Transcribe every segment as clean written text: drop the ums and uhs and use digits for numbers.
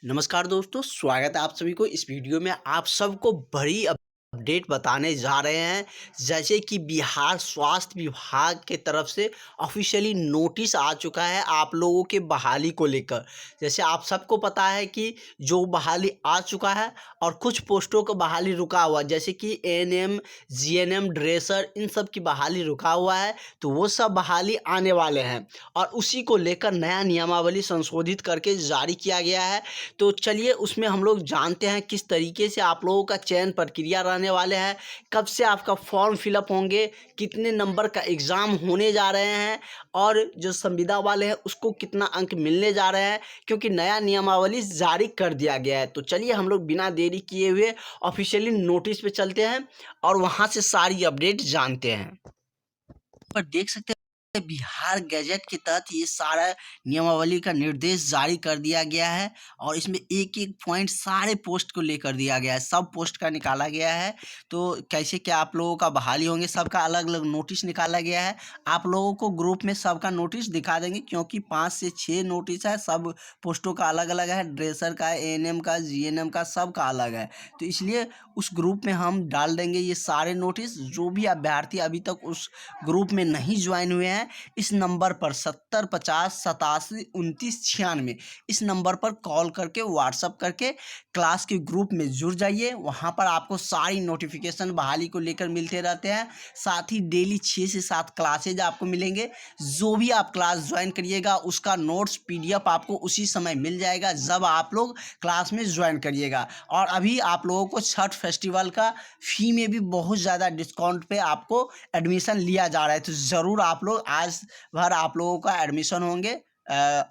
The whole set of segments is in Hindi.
नमस्कार दोस्तों, स्वागत है आप सभी को इस वीडियो में। आप सबको बड़ी अपडेट बताने जा रहे हैं। जैसे कि बिहार स्वास्थ्य विभाग के तरफ से ऑफिशियली नोटिस आ चुका है आप लोगों के बहाली को लेकर। जैसे आप सबको पता है कि जो बहाली आ चुका है और कुछ पोस्टों का बहाली रुका हुआ है, जैसे कि एएनएम, जीएनएम, ड्रेसर, इन सब की बहाली रुका हुआ है। तो वो सब बहाली आने वाले हैं और उसी को लेकर नया नियमावली संशोधित करके जारी किया गया है। तो चलिए उसमें हम लोग जानते हैं किस तरीके से आप लोगों का चयन प्रक्रिया रहने वाले हैं, कब से आपका फॉर्म फिलअप होंगे, कितने नंबर का एग्ज़ाम होने जा रहे हैं और जो संविदा वाले हैं उसको कितना अंक मिलने जा रहे हैं, क्योंकि नया नियमावली जारी कर दिया गया है। तो चलिए हम लोग बिना देरी किए हुए ऑफिशियली नोटिस पे चलते हैं और वहाँ से सारी अपडेट जानते हैं। पर देख सकते हैं बिहार गैजेट के तहत ये सारा नियमावली का निर्देश जारी कर दिया गया है और इसमें एक एक पॉइंट सारे पोस्ट को लेकर दिया गया है, सब पोस्ट का निकाला गया है। तो कैसे क्या आप लोगों का बहाली होंगे, सबका अलग अलग नोटिस निकाला गया है। आप लोगों को ग्रुप में सबका नोटिस दिखा देंगे, क्योंकि 5 से 6 नोटिस है, सब पोस्टों का अलग अलग है, ड्रेसर का, एएनएम का, जीएनएम का, सबका अलग है। तो इसलिए उस ग्रुप में हम डाल देंगे ये सारे नोटिस। जो भी अभ्यर्थी अभी तक उस ग्रुप में नहीं ज्वाइन हुए हैं, इस नंबर पर 7050872996 इस नंबर पर कॉल करके व्हाट्सअप करके क्लास के ग्रुप में जुड़ जाइए। वहाँ पर आपको सारी नोटिफिकेशन बहाली को लेकर मिलते रहते हैं। साथ ही डेली 6 से 7 क्लासेज आपको मिलेंगे। जो भी आप क्लास ज्वाइन करिएगा उसका नोट्स पीडीएफ आपको उसी समय मिल जाएगा जब आप लोग क्लास में ज्वाइन करिएगा। और अभी आप लोगों को छठ फेस्टिवल का फ़ी में भी बहुत ज़्यादा डिस्काउंट पे आपको एडमिशन लिया जा रहा है। तो ज़रूर आप लोग आज भर आप लोगों का एडमिशन होंगे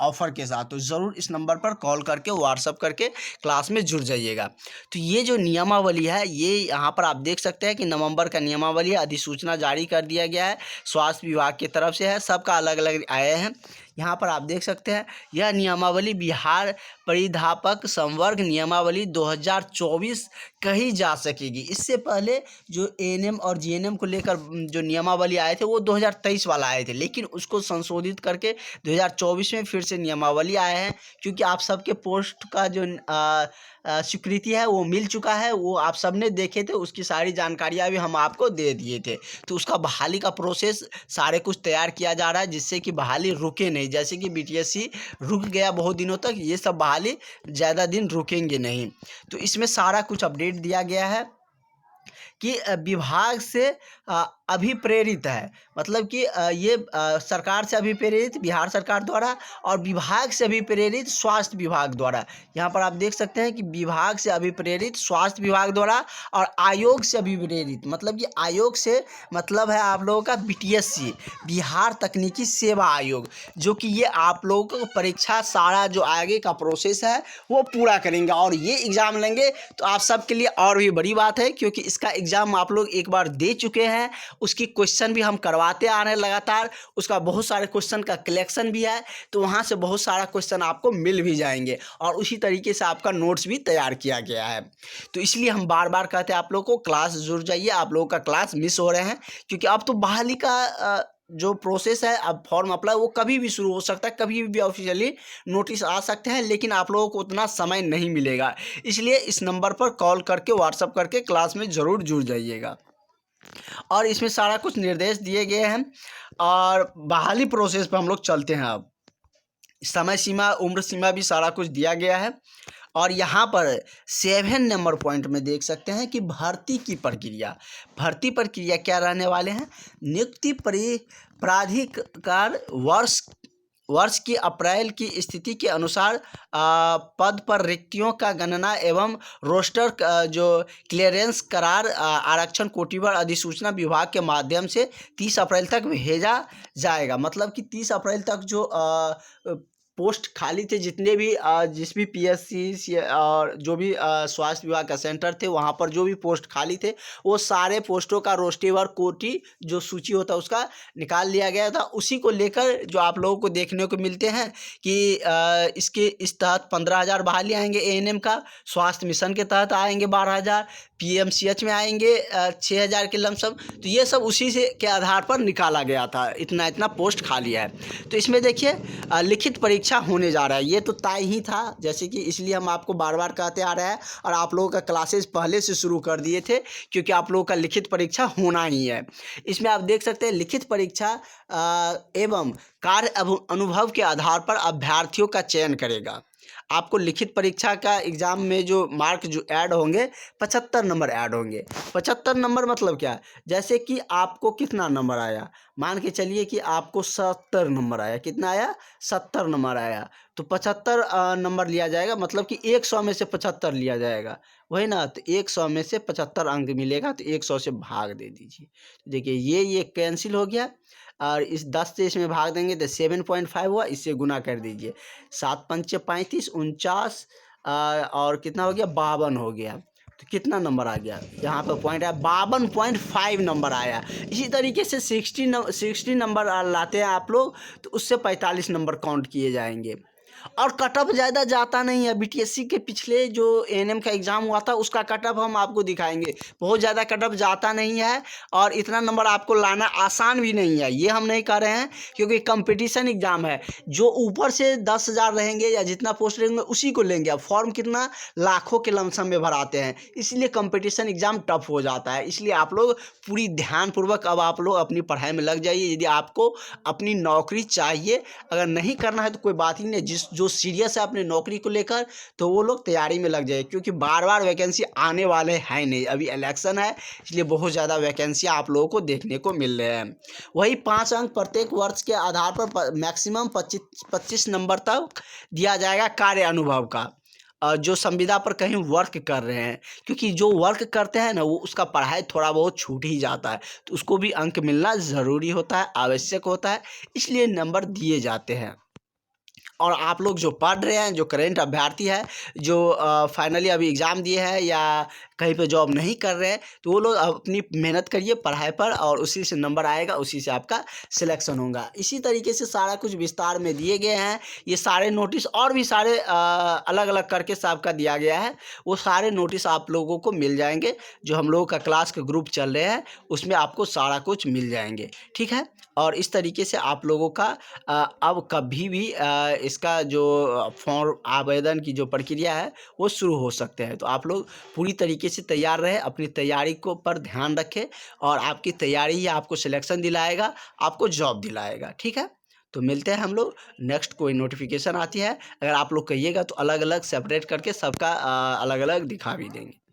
ऑफ़र के साथ। तो ज़रूर इस नंबर पर कॉल करके व्हाट्सअप करके क्लास में जुड़ जाइएगा। तो ये जो नियमावली है, ये यहाँ पर आप देख सकते हैं कि नवंबर का नियमावली अधिसूचना जारी कर दिया गया है, स्वास्थ्य विभाग की तरफ से है, सबका अलग अलग आए हैं। यहाँ पर आप देख सकते हैं यह नियमावली बिहार परिधापक संवर्ग नियमावली 2024 कही जा सकेगी। इससे पहले जो एएनएम और जीएनएम को लेकर जो नियमावली आए थे वो 2023 वाला आए थे, लेकिन उसको संशोधित करके 2024 में फिर से नियमावली आए हैं। क्योंकि आप सबके पोस्ट का जो स्वीकृति है वो मिल चुका है, वो आप सबने देखे थे, उसकी सारी जानकारियाँ भी हम आपको दे दिए थे। तो उसका बहाली का प्रोसेस सारे कुछ तैयार किया जा रहा है, जिससे कि बहाली रुके नहीं। जैसे कि बीटीएससी रुक गया बहुत दिनों तक, ये सब बहाली ज़्यादा दिन रुकेंगे नहीं। तो इसमें सारा कुछ अपडेट दिया गया है कि विभाग से अभिप्रेरित है। मतलब कि ये सरकार से अभिप्रेरित बिहार सरकार द्वारा और विभाग से अभिप्रेरित स्वास्थ्य विभाग द्वारा। यहाँ पर आप देख सकते हैं कि विभाग से अभिप्रेरित स्वास्थ्य विभाग द्वारा और आयोग से अभिप्रेरित, मतलब कि आयोग से मतलब है आप लोगों का बीटीएससी, बिहार तकनीकी सेवा आयोग, जो कि ये आप लोगों को परीक्षा सारा जो आगे का प्रोसेस है वो पूरा करेंगे और ये एग्ज़ाम लेंगे। तो आप सबके लिए और भी बड़ी बात है, क्योंकि इसका एग्ज़ाम आप लोग एक बार दे चुके हैं, उसकी क्वेश्चन भी हम करवाते आ रहे हैं लगातार, उसका बहुत सारे क्वेश्चन का कलेक्शन भी है। तो वहाँ से बहुत सारा क्वेश्चन आपको मिल भी जाएंगे और उसी तरीके से आपका नोट्स भी तैयार किया गया है। तो इसलिए हम बार बार कहते हैं आप लोगों को क्लास जुड़ जाइए। आप लोगों का क्लास मिस हो रहे हैं, क्योंकि अब तो बहाली का जो प्रोसेस है, अब फॉर्म अप्लाई वो कभी भी शुरू हो सकता है, कभी भी ऑफिशियली नोटिस आ सकते हैं, लेकिन आप लोगों को उतना समय नहीं मिलेगा। इसलिए इस नंबर पर कॉल करके व्हाट्सअप करके क्लास में ज़रूर जुड़ जाइएगा। और इसमें सारा कुछ निर्देश दिए गए हैं और बहाली प्रोसेस पे हम लोग चलते हैं। अब समय सीमा, उम्र सीमा भी सारा कुछ दिया गया है। और यहाँ पर 7 नंबर पॉइंट में देख सकते हैं कि भर्ती की प्रक्रिया, भर्ती प्रक्रिया क्या रहने वाले हैं। नियुक्ति प्राधिकार वर्ष की अप्रैल की स्थिति के अनुसार पद पर रिक्तियों का गणना एवं रोस्टर जो क्लियरेंस करार आरक्षण कोटिवार अधिसूचना विभाग के माध्यम से 30 अप्रैल तक भेजा जाएगा। मतलब कि 30 अप्रैल तक जो पोस्ट खाली थे, जितने भी जिस भी पीएससी और जो भी स्वास्थ्य विभाग का सेंटर थे, वहाँ पर जो भी पोस्ट खाली थे वो सारे पोस्टों का रोस्टेवर कोटी जो सूची होता है उसका निकाल लिया गया था। उसी को लेकर जो आप लोगों को देखने को मिलते हैं कि इसके इस तहत 15,000 बहाली आएंगे एएनएम का, स्वास्थ्य मिशन के तहत आएंगे 12,000, पीएमसीएच में आएंगे 6,000 के लमसम। तो ये सब उसी से के आधार पर निकाला गया था, इतना इतना पोस्ट खाली है। तो इसमें देखिए लिखित परीक्षा परीक्षा होने जा रहा है, ये तो तय ही था, जैसे कि इसलिए हम आपको बार बार कहते आ रहे हैं और आप लोगों का क्लासेस पहले से शुरू कर दिए थे, क्योंकि आप लोगों का लिखित परीक्षा होना ही है। इसमें आप देख सकते हैं लिखित परीक्षा एवं कार्य अनुभव के आधार पर अभ्यर्थियों का चयन करेगा। आपको लिखित परीक्षा का एग्ज़ाम में जो मार्क जो ऐड होंगे 75 नंबर ऐड होंगे। 75 नंबर मतलब क्या? जैसे कि आपको कितना नंबर आया, मान के चलिए कि आपको 70 नंबर आया। कितना आया? 70 नंबर आया, तो 75 नंबर लिया जाएगा, मतलब कि 100 में से 75 लिया जाएगा, वही ना। तो 100 में से 75 अंक मिलेगा, तो 100 से भाग दे दीजिए। देखिए ये कैंसिल हो गया, और इस 10 से इसमें भाग देंगे तो 7.5 हुआ, इससे गुना कर दीजिए। 7 पंचे 35, 49 और कितना हो गया? 52 हो गया। तो कितना नंबर आ गया? यहाँ पर पॉइंट आया 52.5 नंबर आया। इसी तरीके से 60 नंबर लाते हैं आप लोग, तो उससे 45 नंबर काउंट किए जाएंगे। और कट ऑफ ज़्यादा जाता नहीं है। बीटीएससी के पिछले जो एएनएम का एग्ज़ाम हुआ था उसका कट ऑफ हम आपको दिखाएंगे, बहुत ज़्यादा कट ऑफ जाता नहीं है, और इतना नंबर आपको लाना आसान भी नहीं है। ये हम नहीं कह रहे हैं, क्योंकि कंपटीशन एग्ज़ाम है, जो ऊपर से 10,000 रहेंगे या जितना पोस्ट रहेंगे उसी को लेंगे। अब फॉर्म कितना लाखों के लमसम में भराते हैं, इसलिए कंपटीशन एग्ज़ाम टफ हो जाता है। इसलिए आप लोग पूरी ध्यानपूर्वक अब आप लोग अपनी पढ़ाई में लग जाइए। यदि आपको अपनी नौकरी चाहिए, अगर नहीं करना है तो कोई बात ही नहीं, जो सीरियस है अपनी नौकरी को लेकर, तो वो लोग तैयारी में लग जाए, क्योंकि बार बार वैकेंसी आने वाले हैं नहीं। अभी इलेक्शन है, इसलिए बहुत ज़्यादा वैकेंसी आप लोगों को देखने को मिल रहे हैं। वही 5 अंक प्रत्येक वर्ष के आधार पर मैक्सिमम 25 नंबर तक दिया जाएगा कार्य अनुभव का, जो संविदा पर कहीं वर्क कर रहे हैं, क्योंकि जो वर्क करते हैं ना वो उसका पढ़ाई थोड़ा बहुत छूट ही जाता है, तो उसको भी अंक मिलना ज़रूरी होता है, आवश्यक होता है, इसलिए नंबर दिए जाते हैं। और आप लोग जो पढ़ रहे हैं, जो करेंट अभ्यर्थी है, जो फाइनली अभी एग्ज़ाम दिए हैं या कहीं पे जॉब नहीं कर रहे हैं, तो वो लोग अपनी मेहनत करिए पढ़ाई पर, और उसी से नंबर आएगा, उसी से आपका सिलेक्शन होगा। इसी तरीके से सारा कुछ विस्तार में दिए गए हैं। ये सारे नोटिस और भी सारे अलग अलग करके सबका दिया गया है, वो सारे नोटिस आप लोगों को मिल जाएंगे। जो हम लोगों का क्लास के ग्रुप चल रहे हैं उसमें आपको सारा कुछ मिल जाएंगे, ठीक है। और इस तरीके से आप लोगों का अब कभी भी इसका जो फॉर्म आवेदन की जो प्रक्रिया है वो शुरू हो सकते हैं। तो आप लोग पूरी तरीके से तैयार रहें, अपनी तैयारी को पर ध्यान रखें, और आपकी तैयारी ही आपको सिलेक्शन दिलाएगा, आपको जॉब दिलाएगा, ठीक है। तो मिलते हैं हम लोग नेक्स्ट, कोई नोटिफिकेशन आती है, अगर आप लोग कहिएगा तो अलग अलग सेपरेट करके सबका अलग अलग दिखा भी देंगे।